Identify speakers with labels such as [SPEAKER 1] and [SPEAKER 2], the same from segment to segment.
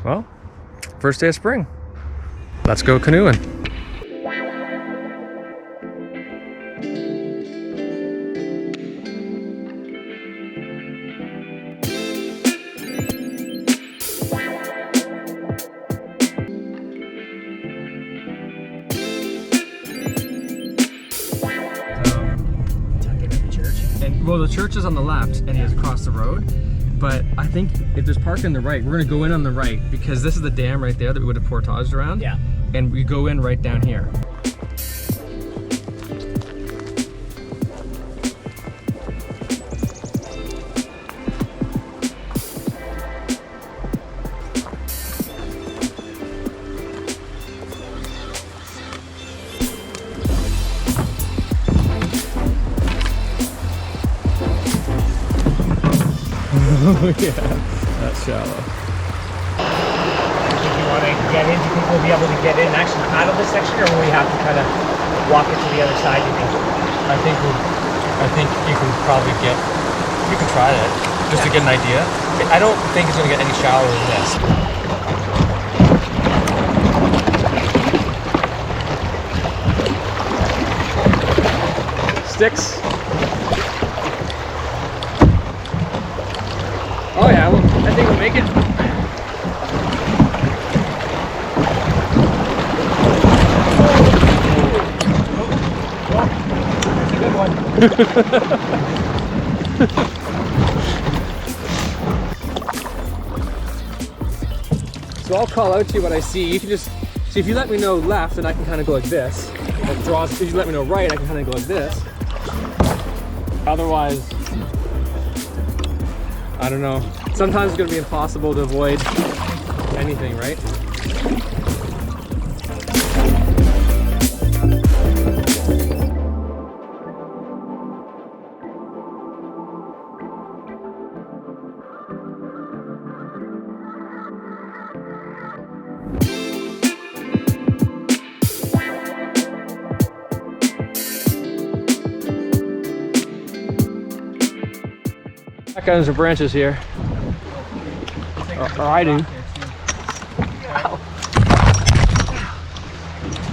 [SPEAKER 1] Well, first day of spring. Let's go canoeing. Well, the church is on the left and he is across the road, but I think if there's parking on the right, we're gonna go in on the right because this is the dam right there that we would have portaged around.
[SPEAKER 2] Yeah.
[SPEAKER 1] And we go in right down here. Oh yeah, that's shallow.
[SPEAKER 2] If you want to get in, do you think we'll be able to get in actually out of this section, or will we have to kind of walk it to the other side, you think?
[SPEAKER 1] I think you can probably get, you can try it, just to get an idea. I don't think it's gonna get any shallower than this. Sticks. Oh yeah, well, I think we'll make it.
[SPEAKER 2] That's a good one.
[SPEAKER 1] So I'll call out to you what I see. You can just see if you let me know left, and I can kind of go like this. It draws. If you let me know right, I can kind of go like this. Otherwise, I don't know. Sometimes it's gonna be impossible to avoid anything, right? Back guys are branches here. Riding.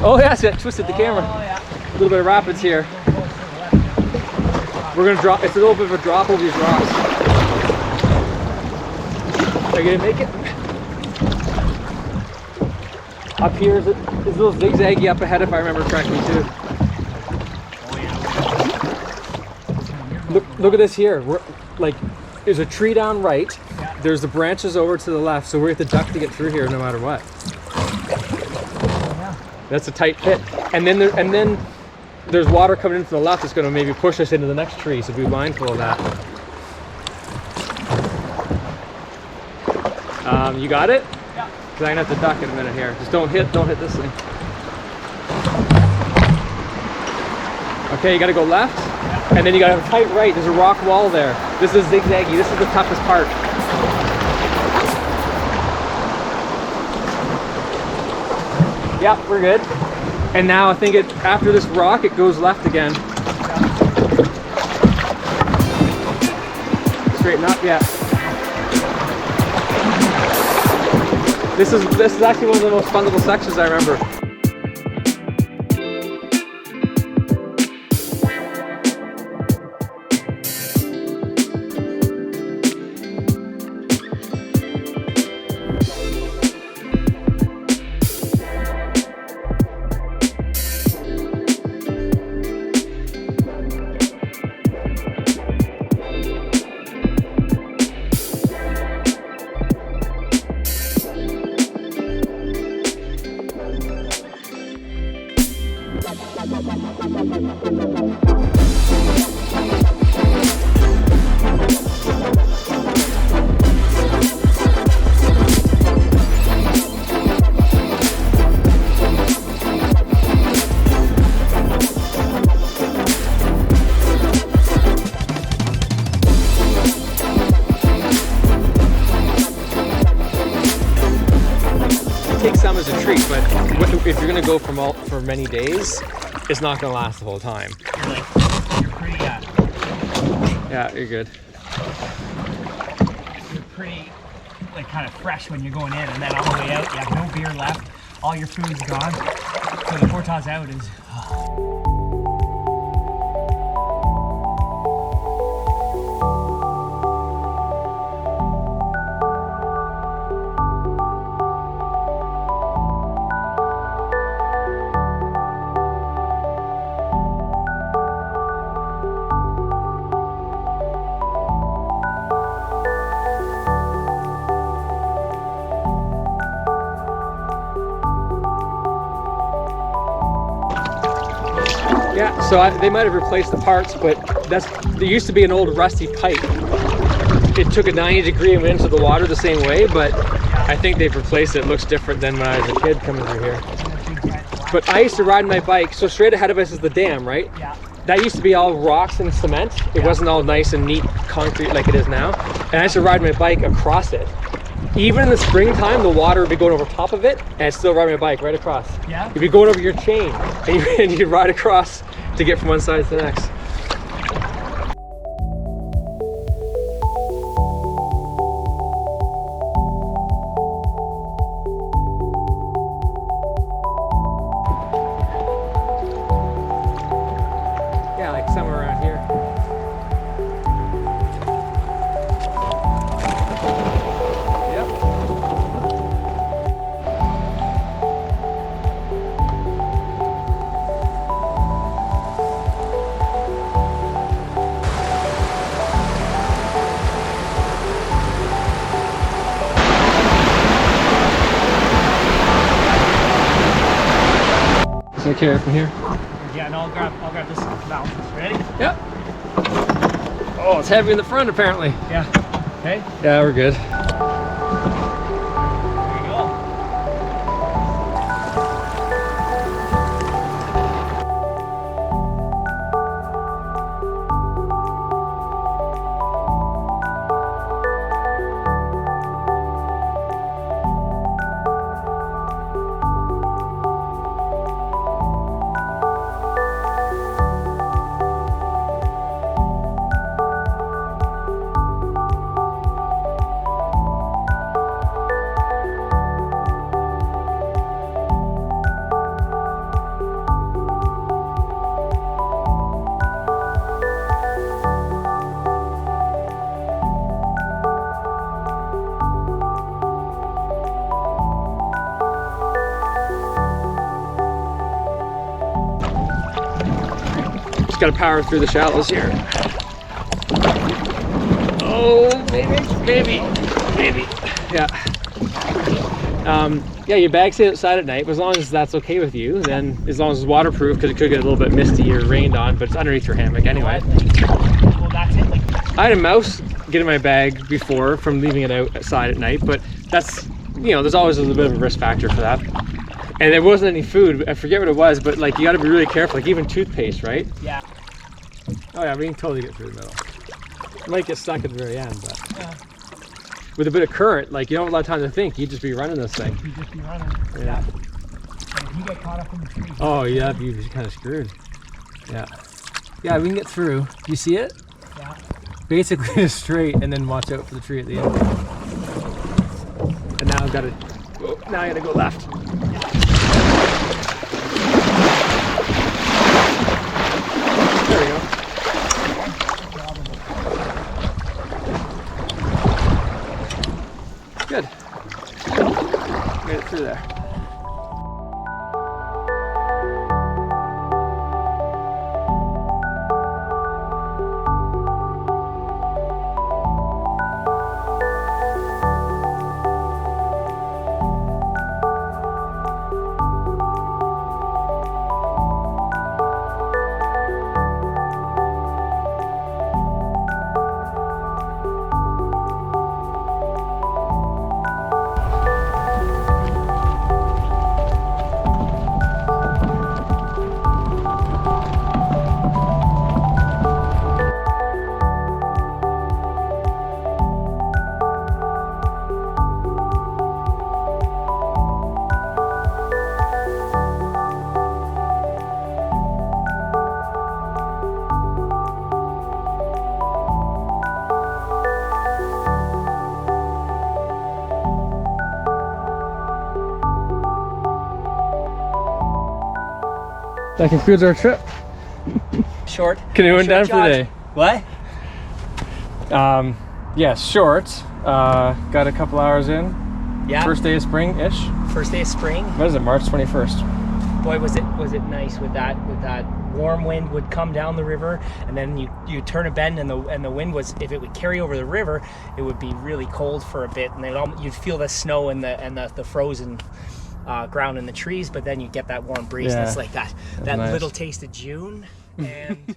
[SPEAKER 1] Oh yes, it twisted the camera. A little bit of rapids here. We're gonna drop. It's a little bit of a drop over these rocks. Are you gonna make it? Up here is a little zigzaggy up ahead, if I remember correctly too. Look at this here. We're like, there's a tree down right. There's the branches over to the left, so we have to duck to get through here no matter what. That's a tight pit. And then there's water coming in from the left that's going to maybe push us into the next tree, so be mindful of that. You got it? Yeah. Because I'm gonna have to duck in a minute here. Just don't hit this thing. Okay, you got to go left, and then you got to have a tight right. There's a rock wall there. This is zigzaggy. This is the toughest part. Yeah, we're good. And now I think after this rock, it goes left again. Straighten up, yeah. This is actually one of the most fun little sections I remember. Some as a treat, but if you're gonna go for many days, it's not gonna last the whole time.
[SPEAKER 2] You're pretty,
[SPEAKER 1] yeah, you're good.
[SPEAKER 2] you're pretty like kind of fresh when you're going in, and then on the way out you have no beer left, all your food's gone. So the Portage out is
[SPEAKER 1] Yeah, so they might have replaced the parts, but there used to be an old rusty pipe. It took a 90-degree and went into the water the same way, but I think they've replaced it. It looks different than when I was a kid coming through here. But I used to ride my bike, so straight ahead of us is the dam, right?
[SPEAKER 2] yeah.
[SPEAKER 1] That used to be all rocks and cement. It wasn't all nice and neat concrete like it is now. And I used to ride my bike across it. Even in the springtime, the water would be going over top of it, and I'd still ride my bike right across.
[SPEAKER 2] Yeah?
[SPEAKER 1] You'd be going over your chain, and you'd ride across to get from one side to the next. Yeah, like somewhere around here. Can I carry it from here?
[SPEAKER 2] Yeah, and I'll grab this balance. Ready?
[SPEAKER 1] Yep. Oh, it's heavy in the front apparently.
[SPEAKER 2] Yeah. Okay.
[SPEAKER 1] Yeah, we're good.
[SPEAKER 2] There you go.
[SPEAKER 1] Just gotta power through the shallows here. Oh, maybe. Yeah. Yeah, your bag stays outside at night, but as long as that's okay with you, then as long as it's waterproof, because it could get a little bit misty or rained on, but it's underneath your hammock anyway.
[SPEAKER 2] Well, that's it. Like,
[SPEAKER 1] I had a mouse get in my bag before from leaving it outside at night, but that's, you know, there's always a little bit of a risk factor for that. And there wasn't any food. I forget what it was, but like you got to be really careful. Like even toothpaste, right?
[SPEAKER 2] yeah.
[SPEAKER 1] Oh yeah, we can totally get through the middle. It might get stuck at the very end, but
[SPEAKER 2] Yeah.
[SPEAKER 1] with a bit of current, like you don't have a lot of time to think. You'd just be running this thing.
[SPEAKER 2] You just be running.
[SPEAKER 1] Yeah.
[SPEAKER 2] And if you get caught up in the tree.
[SPEAKER 1] Oh yeah, you're kind of screwed. Yeah. Yeah, we can get through. Do you see it?
[SPEAKER 2] Yeah.
[SPEAKER 1] Basically it's straight, and then watch out for the tree at the end. And now I've got to. Oh, now I got to go left. There we go. Good. Made it through there. That concludes our trip.
[SPEAKER 2] Short.
[SPEAKER 1] Canoeing
[SPEAKER 2] short
[SPEAKER 1] done for the
[SPEAKER 2] jaunt. What?
[SPEAKER 1] day. Yeah, short. Got a couple hours in.
[SPEAKER 2] Yeah.
[SPEAKER 1] First day of spring-ish.
[SPEAKER 2] First day of spring.
[SPEAKER 1] What is it, March 21st?
[SPEAKER 2] Boy, was it nice with that warm wind would come down the river, and then you turn a bend, and the wind was, if it would carry over the river, it would be really cold for a bit, and then you'd feel the snow and the frozen ground in the trees, but then you get that warm breeze.
[SPEAKER 1] Yeah,
[SPEAKER 2] and it's like that
[SPEAKER 1] nice.
[SPEAKER 2] little taste of June, and